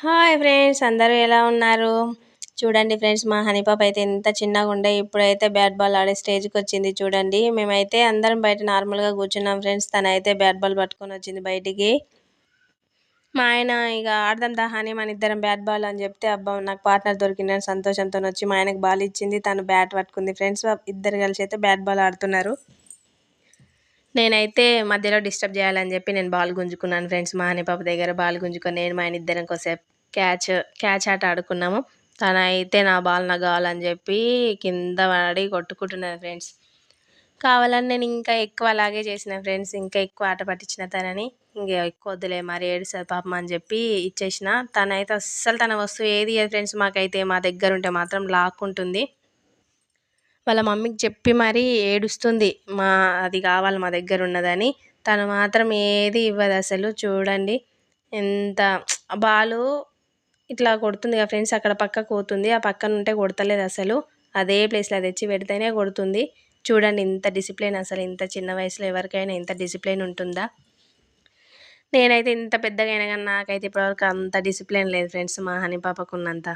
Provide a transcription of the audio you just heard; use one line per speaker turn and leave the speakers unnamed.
Hi friends, అందరూ ఎలా ఉన్నారు? చూడండి ఫ్రెండ్స్, మా హనీ పాప అయితే ఎంత చిన్నగా ఉండే ఇప్పుడైతే బ్యాట్ బాల్ ఆడే స్టేజ్కి వచ్చింది. చూడండి, మేమైతే అందరం బయట నార్మల్గా కూర్చున్నాం ఫ్రెండ్స్. తనైతే బ్యాట్ బాల్ పట్టుకొని వచ్చింది బయటికి. మా ఆయన ఇక ఆడదాం దా హనీ మన ఇద్దరం బ్యాట్ బాల్ అని చెప్తే, అబ్బా నాకు పార్ట్నర్ దొరికిందని సంతోషంతో వచ్చి మా ఆయనకు బాల్ ఇచ్చింది. తను బ్యాట్ పట్టుకుంది ఫ్రెండ్స్. ఇద్దరు కలిసి అయితే బ్యాట్ బాల్ ఆడుతున్నారు. నేనైతే మధ్యలో డిస్టర్బ్ చేయాలని చెప్పి నేను బాల్ గుంజుకున్నాను ఫ్రెండ్స్. మా హనీ పాప దగ్గర బాల్ గుంజుకొని నేను మా ఆయన ఇద్దరం కొద్దిసేపు క్యాచ్ ఆట ఆడుకున్నాము. తనైతే నా బాల్ నాకు కావాలని చెప్పి కింద పడి కొట్టుకుంటున్నాను ఫ్రెండ్స్. కావాలని నేను ఇంకా ఎక్కువ అలాగే చేసిన ఫ్రెండ్స్. ఇంకా ఎక్కువ ఆట పట్టించిన తనని. ఇంకా ఎక్కువ వద్దులే మరి ఏడుస్తుంది పాపం అని చెప్పి ఇచ్చేసిన. తనైతే అస్సలు తన వస్తువు ఏది ఫ్రెండ్స్. మాకైతే మా దగ్గర ఉంటే మాత్రం లాక్కుంటుంది. వాళ్ళ మమ్మీకి చెప్పి మరీ ఏడుస్తుంది, అది కావాలి మా దగ్గర ఉన్నదని. తను మాత్రం ఏది ఇవ్వదు అసలు. చూడండి ఎంత బాలు ఇట్లా కొడుతుంది కదా ఫ్రెండ్స్, అక్కడ పక్కకు పోతుంది, ఆ పక్కన ఉంటే కొడతలేదు అసలు. అదే ప్లేస్లో తెచ్చి పెడితేనే కొడుతుంది. చూడండి ఇంత డిసిప్లిన్, అసలు ఇంత చిన్న వయసులో ఎవరికైనా ఇంత డిసిప్లిన్ ఉంటుందా? నేనైతే ఇంత పెద్దగా అయినా కానీ నాకైతే ఇప్పటివరకు అంత డిసిప్లిన్ లేదు ఫ్రెండ్స్, మా హనీ పాపకు ఉన్నంత.